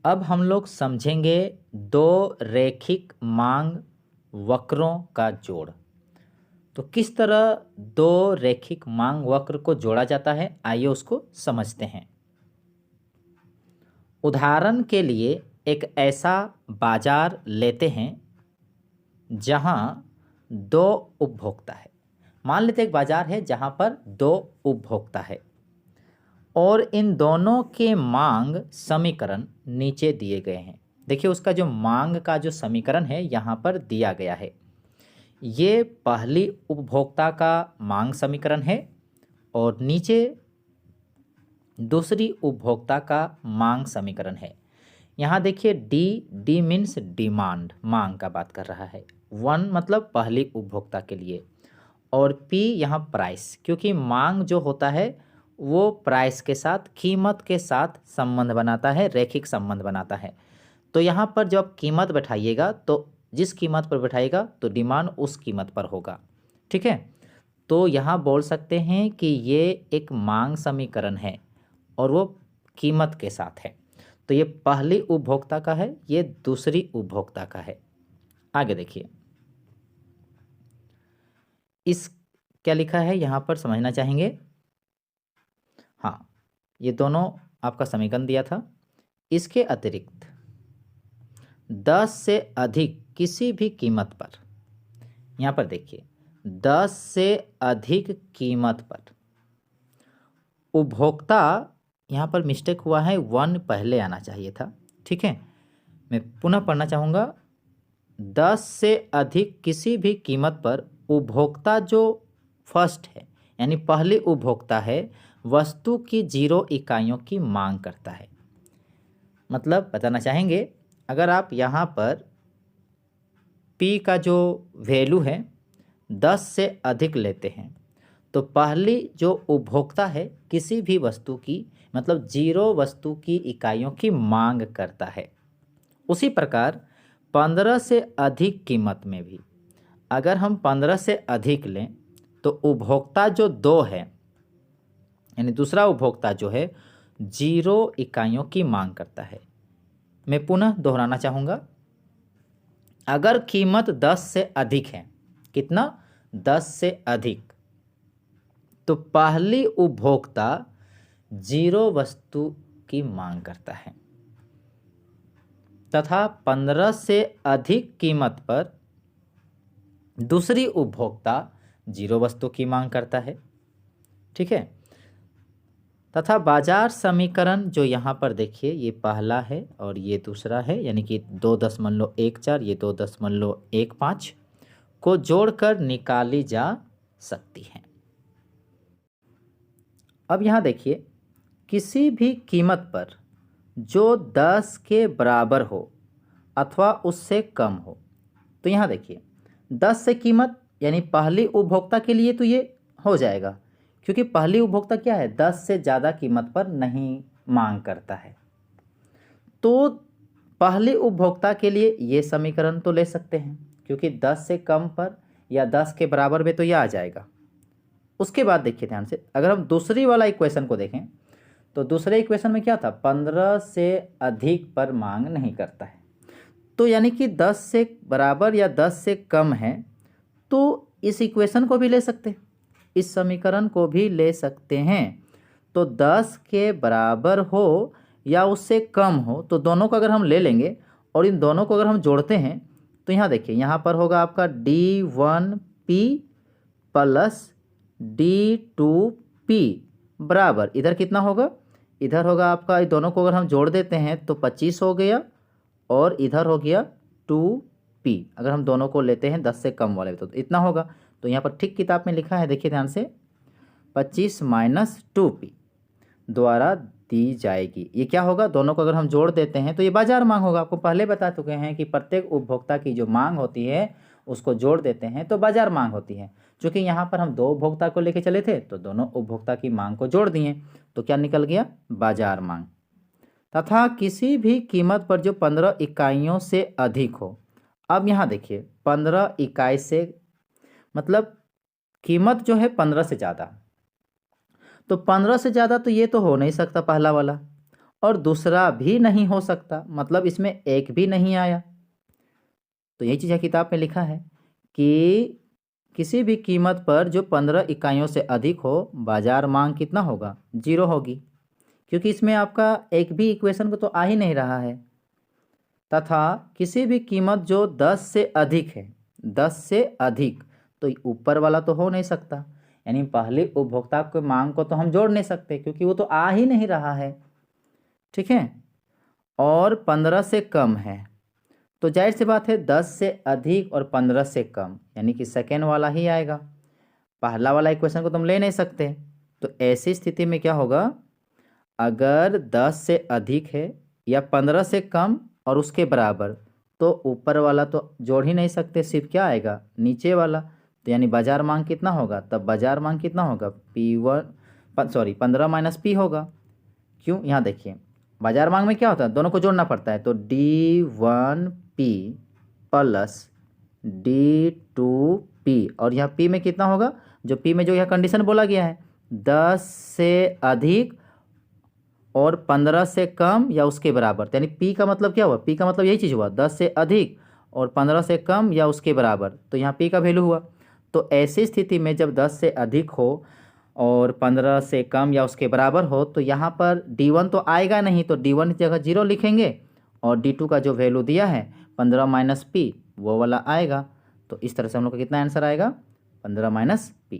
अब हम लोग समझेंगे दो रैखिक मांग वक्रों का जोड़। तो किस तरह दो रैखिक मांग वक्र को जोड़ा जाता है, आइए उसको समझते हैं। उदाहरण के लिए एक ऐसा बाजार लेते हैं जहां दो उपभोक्ता है। मान लेते एक बाजार है जहां पर दो उपभोक्ता है और इन दोनों के मांग समीकरण नीचे दिए गए हैं। देखिए उसका जो मांग का जो समीकरण है यहाँ पर दिया गया है। ये पहली उपभोक्ता का मांग समीकरण है और नीचे दूसरी उपभोक्ता का मांग समीकरण है। यहाँ देखिए डी मीन्स डिमांड, मांग का बात कर रहा है। 1 मतलब पहली उपभोक्ता के लिए और पी यहाँ प्राइस, क्योंकि मांग जो होता है वो प्राइस के साथ, कीमत के साथ संबंध बनाता है, रैखिक संबंध बनाता है। तो यहाँ पर जब कीमत बैठाइएगा तो जिस कीमत पर बैठाइएगा तो डिमांड उस कीमत पर होगा। ठीक है, तो यहाँ बोल सकते हैं कि ये एक मांग समीकरण है और वो कीमत के साथ है। तो ये पहली उपभोक्ता का है, ये दूसरी उपभोक्ता का है। आगे देखिए इस क्या लिखा है यहाँ पर समझना चाहेंगे। हाँ, ये दोनों आपका समीकरण दिया था। इसके अतिरिक्त 10 से अधिक किसी भी कीमत पर, यहाँ पर देखिए 10 से अधिक कीमत पर उपभोक्ता, यहाँ पर मिस्टेक हुआ है, 1 पहले आना चाहिए था। ठीक है, मैं पुनः पढ़ना चाहूँगा। 10 से अधिक किसी भी कीमत पर उपभोक्ता जो फर्स्ट है यानी पहली उपभोक्ता है, वस्तु की 0 इकाइयों की मांग करता है। मतलब बताना चाहेंगे, अगर आप यहाँ पर P का जो वैल्यू है 10 से अधिक लेते हैं तो पहली जो उपभोक्ता है किसी भी वस्तु की, मतलब 0 वस्तु की इकाइयों की मांग करता है। उसी प्रकार 15 से अधिक कीमत में भी अगर हम 15 से अधिक लें तो उपभोक्ता जो 2 है यानी दूसरा उपभोक्ता जो है 0 इकाइयों की मांग करता है। मैं पुनः दोहराना चाहूँगा, अगर कीमत 10 से अधिक है, कितना 10 से अधिक, तो पहली उपभोक्ता 0 वस्तु की मांग करता है तथा 15 से अधिक कीमत पर दूसरी उपभोक्ता 0 वस्तु की मांग करता है। ठीक है, तथा बाजार समीकरण जो यहाँ पर देखिए ये पहला है और ये दूसरा है, यानी कि 2.14 ये 2.15 को जोड़कर निकाली जा सकती है। अब यहाँ देखिए किसी भी कीमत पर जो 10 के बराबर हो अथवा उससे कम हो, तो यहाँ देखिए 10 से कीमत यानी पहली उपभोक्ता के लिए तो ये हो जाएगा, क्योंकि पहली उपभोक्ता क्या है 10 से ज़्यादा कीमत पर नहीं मांग करता है। तो पहली उपभोक्ता के लिए ये समीकरण तो ले सकते हैं, क्योंकि 10 से कम पर या 10 के बराबर में तो ये आ जाएगा। उसके बाद देखिए ध्यान से, अगर हम दूसरी वाला इक्वेशन को देखें तो दूसरे इक्वेशन में क्या था, 15 से अधिक पर मांग नहीं करता है। तो यानी कि 10 से बराबर या 10 से कम है, तो इस इक्वेशन को भी ले सकते हैं, इस समीकरण को भी ले सकते हैं। तो 10 के बराबर हो या उससे कम हो, तो दोनों को अगर हम ले लेंगे और इन दोनों को अगर हम जोड़ते हैं तो यहाँ देखिए यहाँ पर होगा आपका D1P प्लस D2P बराबर, इधर कितना होगा, इधर होगा आपका, इन दोनों को अगर हम जोड़ देते हैं तो 25 हो गया और इधर हो गया 2P। अगर हम दोनों को लेते हैं 10 से कम वाले तो इतना होगा। तो यहाँ पर ठीक किताब में लिखा है, देखिए ध्यान से, 25 माइनस 2P द्वारा दी जाएगी। ये क्या होगा, दोनों को अगर हम जोड़ देते हैं तो ये बाजार मांग होगा। आपको पहले बता चुके हैं कि प्रत्येक उपभोक्ता की जो मांग होती है उसको जोड़ देते हैं तो बाजार मांग होती है। चूँकि यहाँ पर हम 2 उपभोक्ता को लेके चले थे तो दोनों उपभोक्ता की मांग को जोड़ दिए तो क्या निकल गया, बाजार मांग। तथा किसी भी कीमत पर जो 15 इकाइयों से अधिक हो। अब यहाँ देखिए 15 इकाई से मतलब कीमत जो है 15 से ज़्यादा, तो 15 से ज़्यादा तो ये तो हो नहीं सकता पहला वाला, और दूसरा भी नहीं हो सकता, मतलब इसमें एक भी नहीं आया। तो यही चीज़ है किताब में लिखा है कि किसी भी कीमत पर जो 15 इकाइयों से अधिक हो, बाजार मांग कितना होगा, 0 होगी, क्योंकि इसमें आपका एक भी इक्वेशन को तो आ ही नहीं रहा है। तथा किसी भी कीमत जो 10 से अधिक है, 10 से अधिक, तो ऊपर वाला तो हो नहीं सकता, यानी पहले उपभोक्ता के मांग को तो हम जोड़ नहीं सकते क्योंकि वो तो आ ही नहीं रहा है। ठीक है, और 15 से कम है, तो जाहिर सी बात है 10 से अधिक और 15 से कम, यानी कि सेकेंड वाला ही आएगा। पहला वाला इक्वेशन को तुम ले नहीं सकते। तो ऐसी स्थिति में क्या होगा, अगर 10 से अधिक है या 15 से कम और उसके बराबर, तो ऊपर वाला तो जोड़ ही नहीं सकते, सिर्फ क्या आएगा, नीचे वाला। तो यानी बाजार मांग कितना होगा, तब बाजार मांग कितना होगा, P1 15 माइनस P होगा। क्यों, यहाँ देखिए बाजार मांग में क्या होता है, दोनों को जोड़ना पड़ता है। तो D1P प्लस D2P, और यहाँ P में कितना होगा, जो P में जो यह कंडीशन बोला गया है 10 से अधिक और 15 से कम या उसके बराबर, यानी P का मतलब क्या हुआ, P का मतलब यही चीज़ हुआ, 10 से अधिक और 15 से कम या उसके बराबर, तो यहाँ P का वैल्यू हुआ। तो ऐसी स्थिति में जब 10 से अधिक हो और 15 से कम या उसके बराबर हो, तो यहाँ पर D1 तो आएगा नहीं, तो D1 की जगह 0 लिखेंगे और D2 का जो वैल्यू दिया है 15 माइनस P वो वाला आएगा। तो इस तरह से हम लोग का कितना आंसर आएगा, 15 माइनस P।